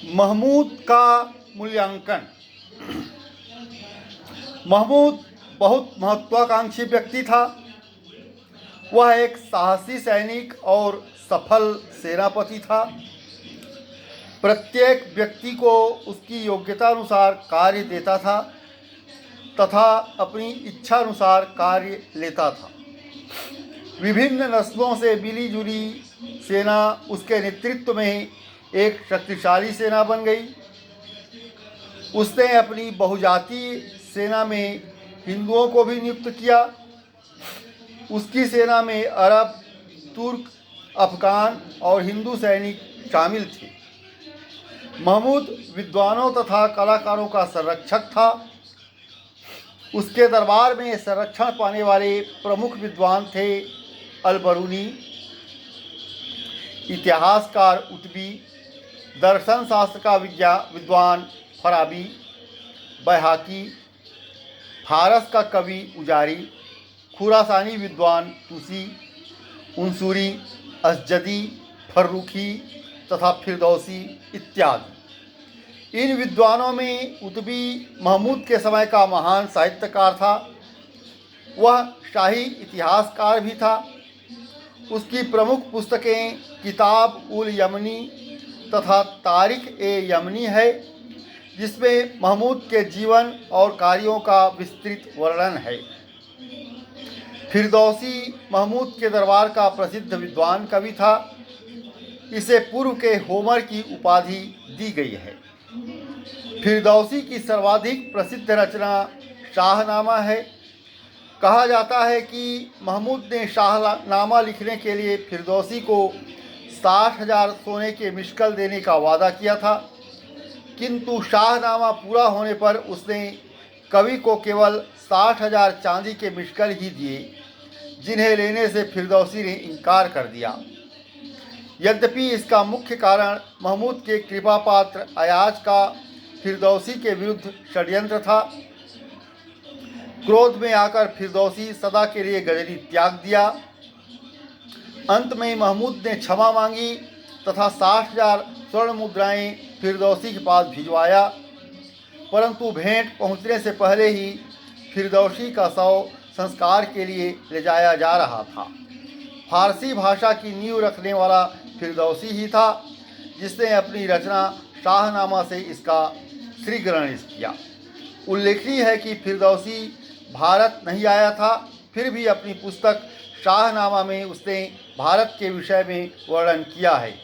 महमूद का मूल्यांकन। महमूद बहुत महत्वाकांक्षी व्यक्ति था। वह एक साहसी सैनिक और सफल सेनापति था। प्रत्येक व्यक्ति को उसकी योग्यता अनुसार कार्य देता था तथा अपनी इच्छा अनुसार कार्य लेता था। विभिन्न नस्लों से मिली जुली सेना उसके नेतृत्व में एक शक्तिशाली सेना बन गई। उसने अपनी बहुजातीय सेना में हिंदुओं को भी नियुक्त किया। उसकी सेना में अरब, तुर्क, अफगान और हिंदू सैनिक शामिल थे। महमूद विद्वानों तथा कलाकारों का संरक्षक था। उसके दरबार में संरक्षण पाने वाले प्रमुख विद्वान थे अल-बरूनी, इतिहासकार उतबी, दर्शन शास्त्र का विद्वान फराबी, बैहाकी, फारस का कवि उजारी, खुरासानी विद्वान तुसी, उनसूरी, असजदी, फर्रुखी तथा फिरदौसी इत्यादि। इन विद्वानों में उतबी महमूद के समय का महान साहित्यकार था। वह शाही इतिहासकार भी था। उसकी प्रमुख पुस्तकें किताब उल यमनी तथा तारिख ए यमनी है, जिसमें महमूद के जीवन और कार्यों का विस्तृत वर्णन है। फिरदौसी महमूद के दरबार का प्रसिद्ध विद्वान कवि था। इसे पूर्व के होमर की उपाधि दी गई है। फिरदौसी की सर्वाधिक प्रसिद्ध रचना शाहनामा है। कहा जाता है कि महमूद ने शाहनामा लिखने के लिए फिरदौसी को 60,000 सोने के मिश्कल देने का वादा किया था, किंतु शाहनामा पूरा होने पर उसने कवि को केवल 60,000 चांदी के मिश्कल ही दिए, जिन्हें लेने से फिरदौसी ने इनकार कर दिया। यद्यपि इसका मुख्य कारण महमूद के कृपापात्र अयाज का फिरदौसी के विरुद्ध षड्यंत्र था। क्रोध में आकर फिरदौसी सदा के लिए गजनी त्याग दिया। अंत में महमूद ने क्षमा मांगी तथा 60,000 स्वर्ण मुद्राएं फिरदौसी के पास भिजवाया, परंतु भेंट पहुंचने से पहले ही फिरदौसी का शव संस्कार के लिए ले जाया जा रहा था। फारसी भाषा की नींव रखने वाला फिरदौसी ही था, जिसने अपनी रचना शाहनामा से इसका श्रीग्रहण किया। उल्लेखनीय है कि फिरदौसी भारत नहीं आया था, फिर भी अपनी पुस्तक शाहनामा में उसने भारत के विषय में वर्णन किया है।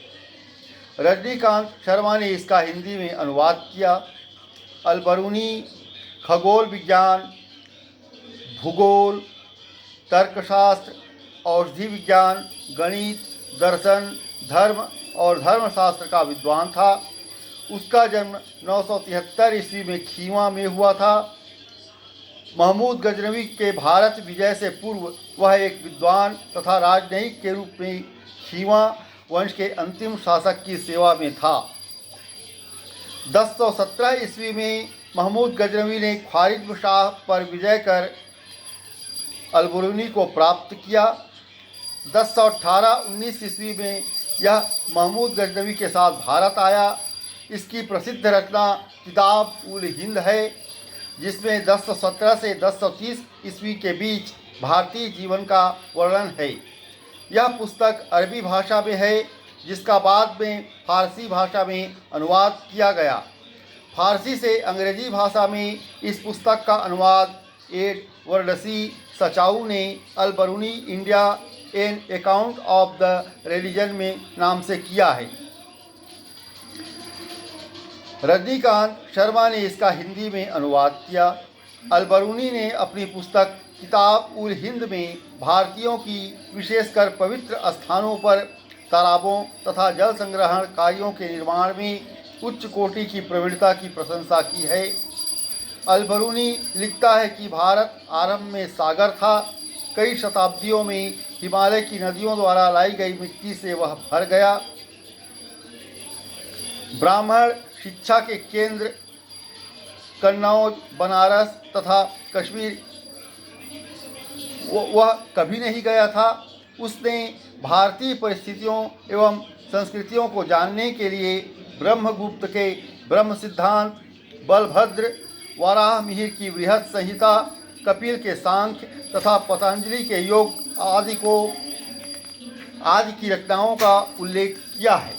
रजनीकांत शर्मा ने इसका हिंदी में अनुवाद किया। अल-बरूनी खगोल विज्ञान, भूगोल, तर्कशास्त्र, औषधि विज्ञान, गणित, दर्शन, धर्म और धर्मशास्त्र का विद्वान था। उसका जन्म 973 ईस्वी में खीवा में हुआ था। महमूद गजनवी के भारत विजय से पूर्व वह एक विद्वान तथा राजनयिक के रूप में खीवा वंश के अंतिम शासक की सेवा में था। 1017 ईस्वी में महमूद गजनवी ने ख्वारिज़्म शाह पर विजय कर अल-बरूनी को प्राप्त किया। 1018-19 ईस्वी में यह महमूद गजनवी के साथ भारत आया। इसकी प्रसिद्ध रचना किताब उल हिंद है, जिसमें 1017 से 1030 ईस्वी के बीच भारतीय जीवन का वर्णन है। यह पुस्तक अरबी भाषा में है, जिसका बाद में फारसी भाषा में अनुवाद किया गया। फारसी से अंग्रेजी भाषा में इस पुस्तक का अनुवाद एडवर्डसी सचाऊ ने Al-Biruni India an account of the religion में नाम से किया है। रजनीकांत शर्मा ने इसका हिंदी में अनुवाद किया। अल-बरूनी ने अपनी पुस्तक किताब उल हिंद में भारतीयों की विशेषकर पवित्र स्थानों पर तालाबों तथा जल संग्रहण कार्यों के निर्माण में उच्च कोटि की प्रवीणता की प्रशंसा की है। अल-बरूनी लिखता है कि भारत आरंभ में सागर था। कई शताब्दियों में हिमालय की नदियों द्वारा लाई गई मिट्टी से वह भर गया। ब्राह्मण शिक्षा के केंद्र कन्नौज, बनारस तथा कश्मीर वह कभी नहीं गया था। उसने भारतीय परिस्थितियों एवं संस्कृतियों को जानने के लिए ब्रह्मगुप्त के ब्रह्म सिद्धांत, बलभद्र वराह मिहिर की बृहत संहिता, कपिल के सांख्य तथा पतंजलि के योग आदि की रचनाओं का उल्लेख किया है।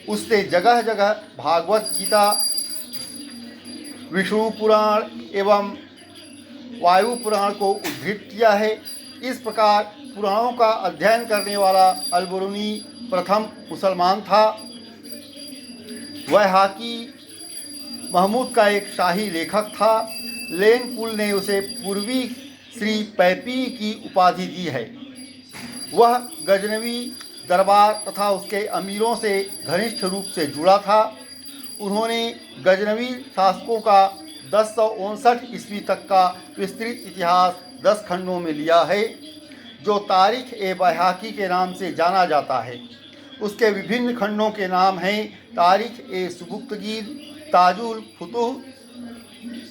उसने जगह जगह भागवत गीता, विष्णु पुराण एवं वायु पुराण को उद्धृत किया है। इस प्रकार पुराणों का अध्ययन करने वाला अल-बिरूनी प्रथम मुसलमान था। वैहाकी महमूद का एक शाही लेखक था। लेन कुल ने उसे पूर्वी श्री पैपी की उपाधि दी है। वह गजनवी दरबार तथा उसके अमीरों से घनिष्ठ रूप से जुड़ा था। उन्होंने गजनवी शासकों का 1059 ईस्वी तक का विस्तृत इतिहास 10 खंडों में लिया है, जो तारीख ए बैहाकी के नाम से जाना जाता है। उसके विभिन्न खंडों के नाम हैं तारीख ए सुबुक्तगीर, ताजुल फुतुह,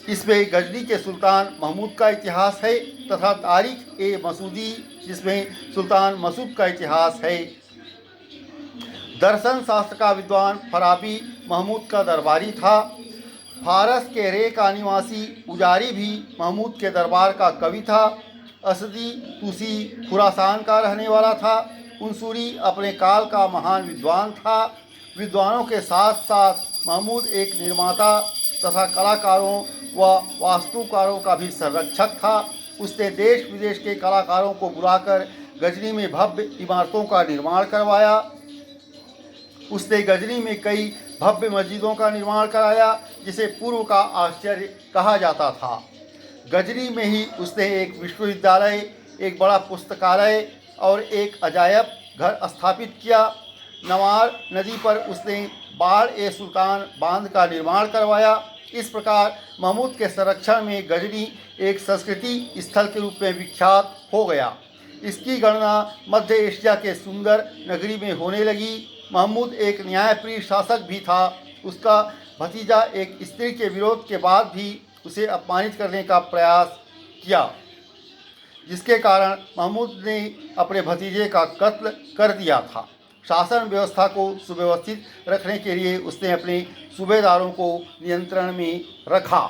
इसमें गजनी के सुल्तान महमूद का इतिहास है, तथा तारीख ए मसूदी, जिसमें सुल्तान मसूद का इतिहास है। दर्शन शास्त्र का विद्वान फराबी महमूद का दरबारी था। फारस के रे का निवासी उजारी भी महमूद के दरबार का कवि था। असदी तुसी खुरासान का रहने वाला था। उनसुरी अपने काल का महान विद्वान था। विद्वानों के साथ साथ महमूद एक निर्माता तथा कलाकारों व वास्तुकारों का भी संरक्षक था। उसने देश विदेश के कलाकारों को बुलाकर गजनी में भव्य इमारतों का निर्माण करवाया। उसने गजनी में कई भव्य मस्जिदों का निर्माण कराया, जिसे पूर्व का आश्चर्य कहा जाता था। गजनी में ही उसने एक विश्वविद्यालय, एक बड़ा पुस्तकालय और एक अजायब घर स्थापित किया। नवार नदी पर उसने बाड़ ए सुल्तान बांध का निर्माण करवाया। इस प्रकार महमूद के संरक्षण में गजनी एक संस्कृति स्थल के रूप में विख्यात हो गया। इसकी गणना मध्य एशिया के सुंदर नगरी में होने लगी। महमूद एक न्यायप्रिय शासक भी था। उसका भतीजा एक स्त्री के विरोध के बाद भी उसे अपमानित करने का प्रयास किया, जिसके कारण महमूद ने अपने भतीजे का कत्ल कर दिया था। शासन व्यवस्था को सुव्यवस्थित रखने के लिए उसने अपने सूबेदारों को नियंत्रण में रखा।